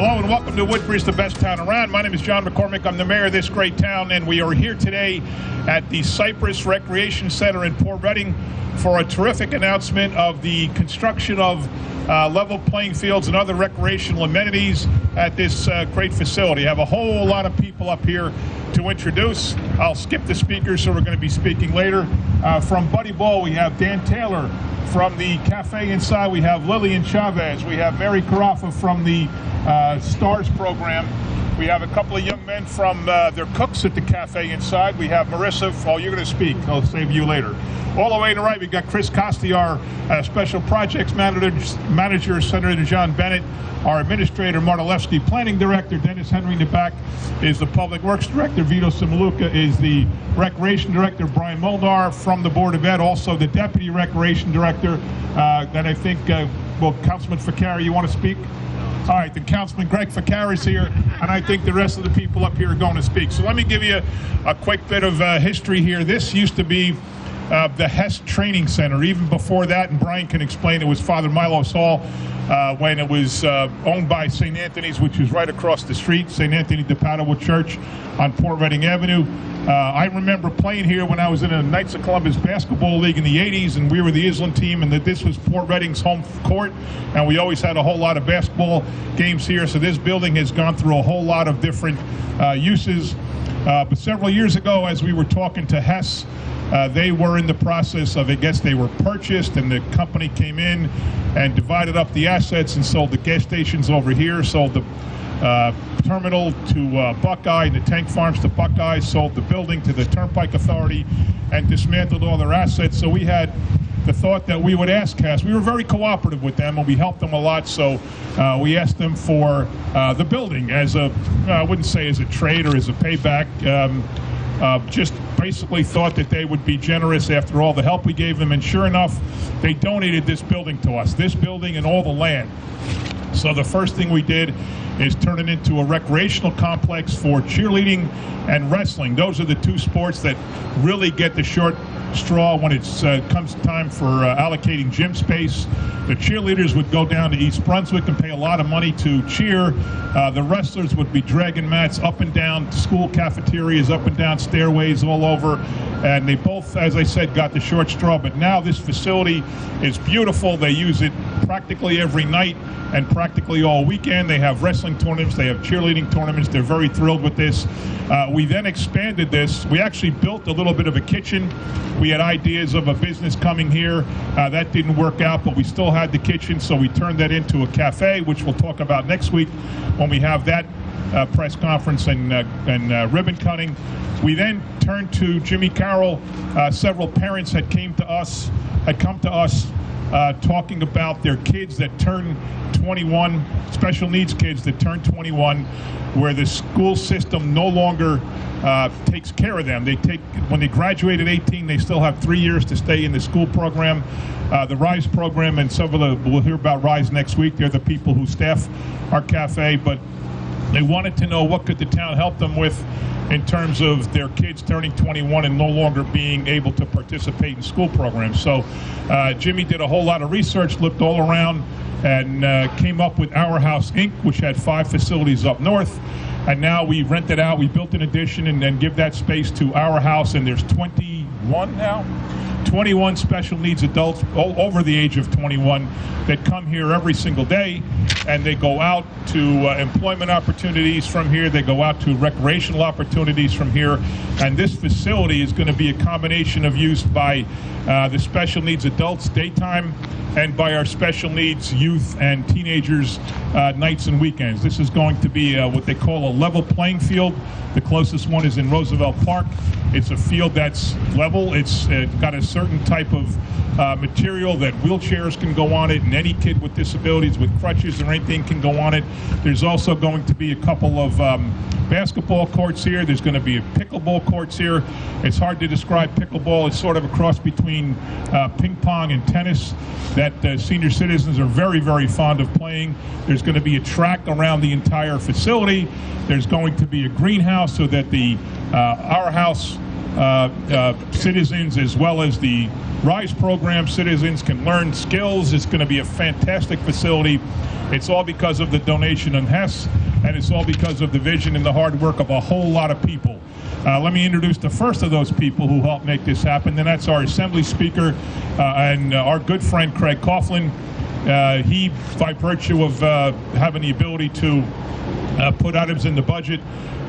Hello and welcome to Woodbridge, the best town around. My name is John McCormick. I'm the mayor of this great town, and we are here today at the Cypress Recreation Center in Port Reading for a terrific announcement of the construction of level playing fields and other recreational amenities at this great facility. I have a whole lot of people up here to introduce. I'll skip the speakers, so we're going to be speaking later. From Buddy Ball, we have Dan Taylor. From the cafe inside, we have Lillian Chavez. We have Mary Carafa from the STARS program. We have a couple of young men from their cooks at the cafe inside. We have Marissa. Oh, you're going to speak. I'll save you later. All the way to the right, we've got Chris Costi, our Special Projects Manager, Senator John Bennett, our Administrator, Martalewski, Planning Director, Dennis Henry in the back is the Public Works Director, Vito Simaluka is the Recreation Director, Brian Molnar from the Board of Ed, also the Deputy Recreation Director. Then I think, well, Councilman Ficarra, you want to speak? All right, then Councilman Greg Ficarra is here, and I think the rest of the people up here are going to speak. So let me give you a quick bit of history here. This used to be the Hess Training Center. Even before that, and Brian can explain, it was Father Milo's Hall when it was owned by St. Anthony's, which is right across the street, St. Anthony de Padua Church on Port Reading Avenue. I remember playing here when I was in a Knights of Columbus basketball league in the 80s, and we were the Island team, and that this was Port Reading's home court, and we always had a whole lot of basketball games here. So this building has gone through a whole lot of different uses. But several years ago, as we were talking to Hess, they were in the process of, I guess they were purchased, and the company came in and divided up the assets and sold the gas stations over here, sold the terminal to Buckeye, and the tank farms to Buckeye, sold the building to the Turnpike Authority, and dismantled all their assets. So we had the thought that we would ask Hess. We were very cooperative with them, and we helped them a lot, so we asked them for the building as a, I wouldn't say as a trade or as a payback, just basically thought that they would be generous after all the help we gave them, and sure enough, they donated this building to us, this building and all the land. So the first thing we did is turn it into a recreational complex for cheerleading and wrestling. Those are the two sports that really get the short straw when it comes time for allocating gym space. The cheerleaders would go down to East Brunswick and pay a lot of money to cheer. The wrestlers would be dragging mats up and down school cafeterias, up and down stairways all over, and they both, as I said, got the short straw. But now this facility is beautiful. They use it practically every night and practically all weekend. They have wrestling tournaments, they have cheerleading tournaments. They're very thrilled with this. We then expanded this. We actually built a little bit of a kitchen. We had ideas of a business coming here. That didn't work out, but we still had the kitchen, so we turned that into a cafe, which we'll talk about next week when we have that press conference and ribbon cutting. We then turned to Jimmy Carroll. Several parents had come to us talking about their kids that turn 21, special needs kids that turn 21, where the school system no longer takes care of them. When they graduate at 18, they still have 3 years to stay in the school program, the RISE program, and we'll hear about RISE next week. They're the people who staff our cafe, but they wanted to know what could the town help them with in terms of their kids turning 21 and no longer being able to participate in school programs. So Jimmy did a whole lot of research, looked all around, and came up with Our House, Inc., which had 5 facilities up north. And now we rent it out. We built an addition and then give that space to Our House, and there's 21 now? 21 special needs adults over the age of 21 that come here every single day, and they go out to employment opportunities from here. They go out to recreational opportunities from here, and this facility is going to be a combination of use by the special needs adults daytime and by our special needs youth and teenagers nights and weekends. This is going to be what they call a level playing field. The closest one is in Roosevelt Park. It's a field that's level. It's got a certain type of material that wheelchairs can go on it, and any kid with disabilities with crutches or anything can go on it. There's also going to be a couple of basketball courts here. There's going to be pickleball courts here. It's hard to describe pickleball. It's sort of a cross between ping pong and tennis that senior citizens are very, very fond of playing. There's going to be a track around the entire facility. There's going to be a greenhouse so that the Our House citizens, as well as the RISE program. Citizens can learn skills. It's going to be a fantastic facility. It's all because of the donation in Hess, and it's all because of the vision and the hard work of a whole lot of people. Let me introduce the first of those people who helped make this happen, and that's our Assembly Speaker and our good friend Craig Coughlin. He, by virtue of having the ability to put items in the budget,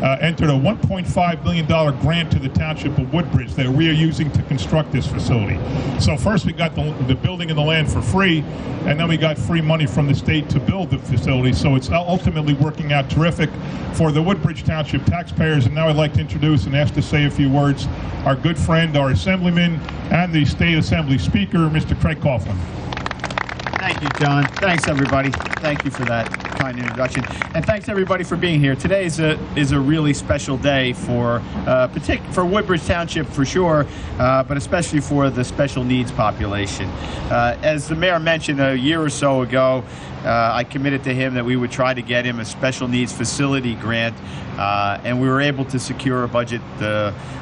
entered a $1.5 million grant to the Township of Woodbridge that we are using to construct this facility. So first we got the building and the land for free, and then we got free money from the state to build the facility. So it's ultimately working out terrific for the Woodbridge Township taxpayers. And now I'd like to introduce and ask to say a few words our good friend, our Assemblyman, and the State Assembly Speaker, Mr. Craig Coughlin. Thank you, John. Thanks, everybody. Thank you for that kind introduction, and thanks everybody for being here. Today is a really special day for Woodbridge Township for sure, but especially for the special needs population. As the mayor mentioned a year or so ago, I committed to him that we would try to get him a special needs facility grant, and we were able to secure a budget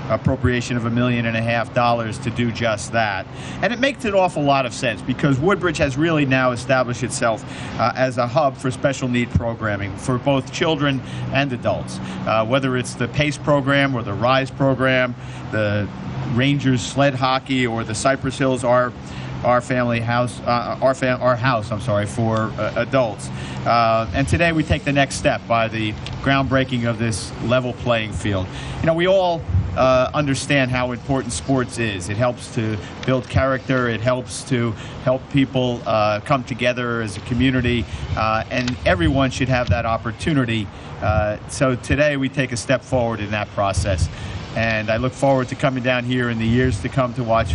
appropriation of $1.5 million to do just that. And it makes an awful lot of sense because Woodbridge has really now established itself as a hub for special need programming for both children and adults. Whether it's the PACE program or the RISE program, the Rangers sled hockey, or the Cypress Hills our family house, our house, I'm sorry, for adults. And today we take the next step by the groundbreaking of this level playing field. You know, we all understand how important sports is. It helps to build character. It helps to help people come together as a community, and everyone should have that opportunity. So today we take a step forward in that process, and I look forward to coming down here in the years to come to watch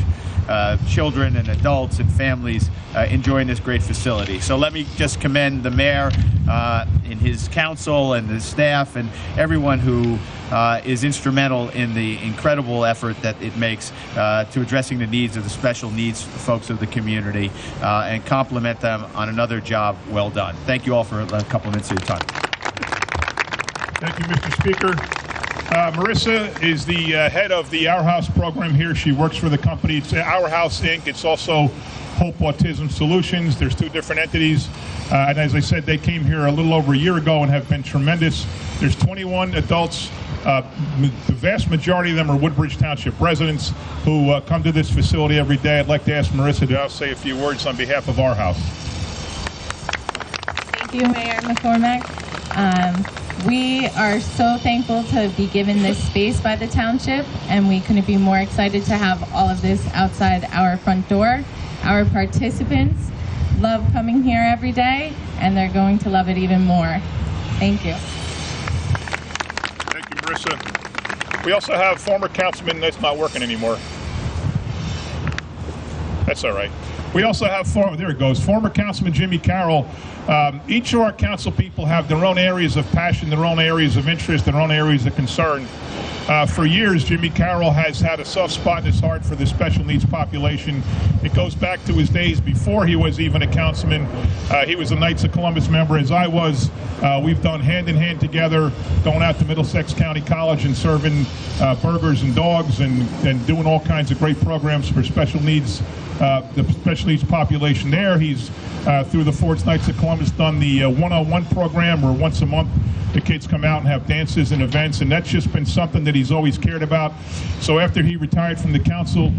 children and adults and families enjoying this great facility. So let me just commend the mayor and his council and the staff and everyone who is instrumental in the incredible effort that it makes to addressing the needs of the special needs folks of the community, and compliment them on another job well done. Thank you all for a couple of minutes of your time. Thank you, Mr. Speaker. Marissa is the head of the Our House program here. She works for the company. It's Our House, Inc. It's also Hope Autism Solutions. There's two different entities. And as I said, they came here a little over a year ago and have been tremendous. There's 21 adults. The vast majority of them are Woodbridge Township residents who come to this facility every day. I'd like to ask Marissa to say a few words on behalf of Our House. Thank you, Mayor McCormick. We are so thankful to be given this space by the township, and we couldn't be more excited to have all of this outside our front door. Our participants love coming here every day, and they're going to love it even more. Thank you. Thank you, Marissa. We also have former councilman, that's not working anymore. That's all right. We also have, there it goes, former Councilman Jimmy Carroll. Each of our council people have their own areas of passion, their own areas of interest, their own areas of concern. For years, Jimmy Carroll has had a soft spot in his heart for the special needs population. It goes back to his days before he was even a councilman. He was a Knights of Columbus member, as I was. We've done hand in hand together, going out to Middlesex County College and serving burgers and dogs and doing all kinds of great programs for special needs, the special needs population there. He's, through the Ford's Knights of Columbus, done the 101 program, where once a month the kids come out and have dances and events, and that's just been something that he's always cared about. So after he retired from the council,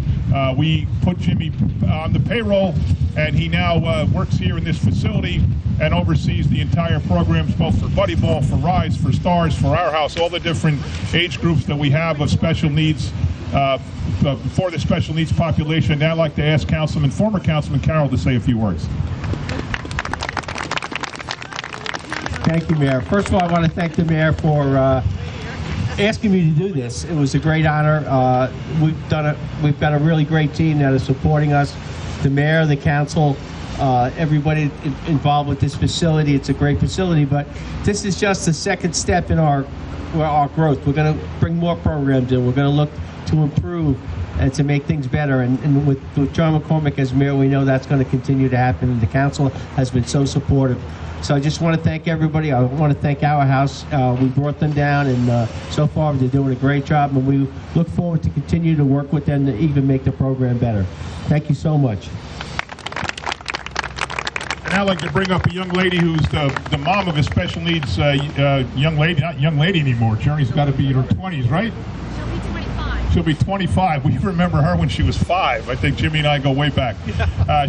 we put Jimmy on the payroll, and he now works here in this facility and oversees the entire programs, both for Buddy Ball, for RISE, for STARS, for Our House, all the different age groups that we have of special needs for the special needs population. Now I'd like to ask former Councilman Carroll to say a few words. Thank you, Mayor. First of all, I want to thank the Mayor for asking me to do this. It was a great honor. We've got a really great team that is supporting us. The Mayor, the Council, everybody involved with this facility. It's a great facility, but this is just the second step in our growth. We're going to bring more programs in. We're going to look to improve to make things better. And with John McCormick as mayor, we know that's going to continue to happen, and the council has been so supportive. So I just want to thank everybody. I want to thank our house. We brought them down, and so far they're doing a great job, and we look forward to continue to work with them to even make the program better. Thank you so much. And I'd like to bring up a young lady who's the mom of a special needs young lady, not young lady anymore. Journey's got to be in her 20s, right? She'll be 25. She'll be 25. We remember her when she was 5. I think Jimmy and I go way back.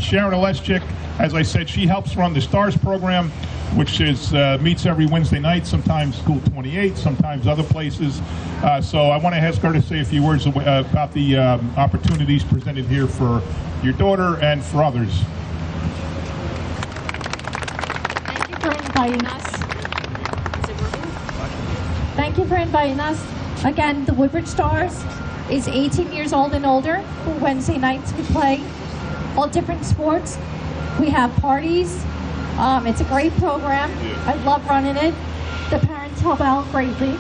Sharon Oleschik, as I said, she helps run the STARS program, which is meets every Wednesday night, sometimes School 28, sometimes other places. So I want to ask her to say a few words about the opportunities presented here for your daughter and for others. Thank you for inviting us. Is it working? Thank you for inviting us. Again, the Woodbridge Stars is 18 years old and older. For Wednesday nights we play all different sports. We have parties. It's a great program. I love running it. The parents help out greatly.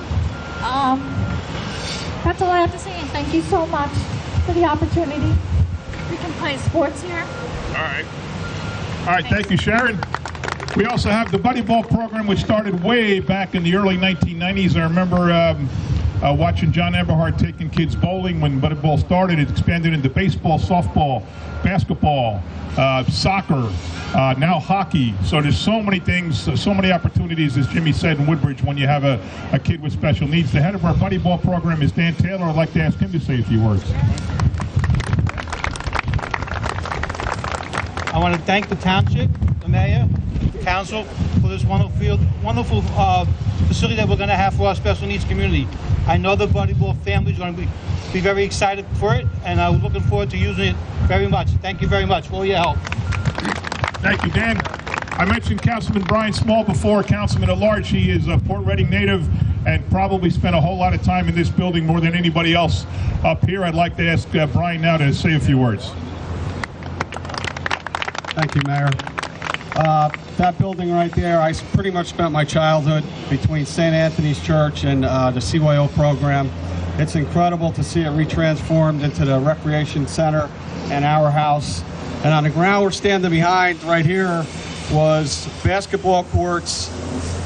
That's all I have to say, and thank you so much for the opportunity. We can play sports here. All right, thank you, Sharon. We also have the Buddy Ball program, which started way back in the early 1990s. I remember watching John Eberhard taking kids bowling when Buddy Ball started. It expanded into baseball, softball, basketball, soccer, now hockey. So there's so many things, so many opportunities, as Jimmy said, in Woodbridge when you have a kid with special needs. The head of our Buddy Ball program is Dan Taylor. I'd like to ask him to say a few words. I want to thank the township, the mayor, the council for this wonderful facility that we're going to have for our special needs community. I know the Buddy Ball family is going to be very excited for it, and I'm looking forward to using it very much. Thank you very much for all your help. Thank you, Dan. I mentioned Councilman Brian Small before, Councilman at large. He is a Port Reading native and probably spent a whole lot of time in this building more than anybody else up here. I'd like to ask Brian now to say a few words. Thank you, Mayor. That building right there, I pretty much spent my childhood between St. Anthony's Church and the CYO program. It's incredible to see it retransformed into the recreation center and our house. And on the ground we're standing behind right here was basketball courts,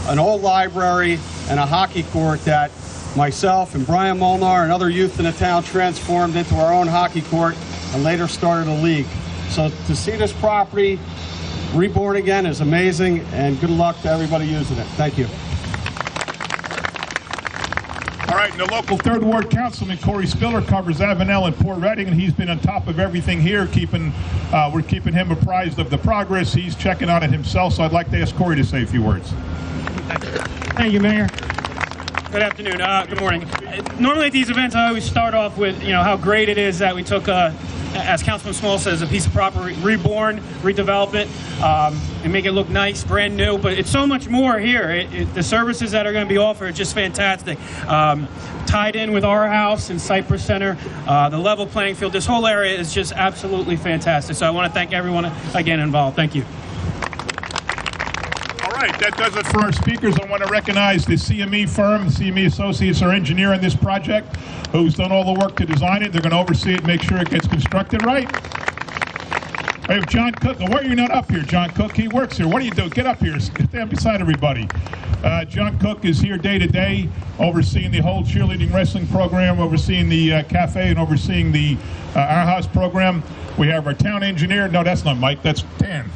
an old library, and a hockey court that myself and Brian Molnar and other youth in the town transformed into our own hockey court and later started a league. So to see this property reborn again is amazing, and good luck to everybody using it. Thank you. All right, and the local 3rd Ward Councilman, Corey Spiller, covers Avenel and Port Reading, and he's been on top of everything here, we're keeping him apprised of the progress. He's checking on it himself, so I'd like to ask Corey to say a few words. Thank you, Mayor. Good afternoon. Good morning. Normally at these events, I always start off with, how great it is that we took as Councilman Small says, a piece of property reborn, redevelop it, and make it look nice, brand new. But it's so much more here. The services that are going to be offered are just fantastic. Tied in with our house and Cypress Center, the level playing field. This whole area is just absolutely fantastic. So I want to thank everyone again involved. Thank you. All right, that does it for our speakers. I want to recognize the CME firm, CME Associates, our engineer on this project, who's done all the work to design it. They're going to oversee it, make sure it gets constructed right. I have John Cook. Why are you not up here, John Cook? He works here. What do you do? Get up here. Stand beside everybody. John Cook is here day to day, overseeing the whole cheerleading wrestling program, overseeing the cafe, and overseeing the Our House program. We have our town engineer. No, that's not Mike. That's Dan.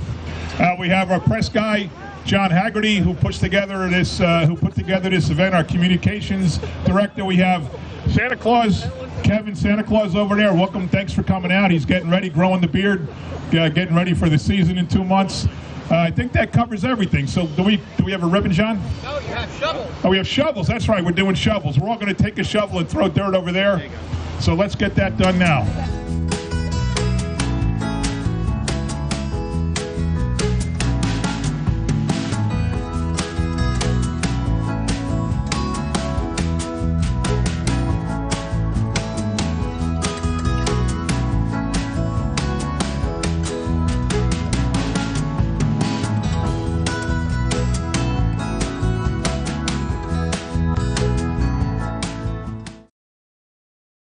We have our press guy, John Haggerty, who put together this event. Our communications director. We have Santa Claus, Kevin Santa Claus over there. Welcome. Thanks for coming out. He's getting ready, growing the beard, getting ready for the season in 2 months. I think that covers everything. So do we have a ribbon, John? No, you have shovels. Oh, we have shovels. That's right. We're doing shovels. We're all going to take a shovel and throw dirt over there. So let's get that done now.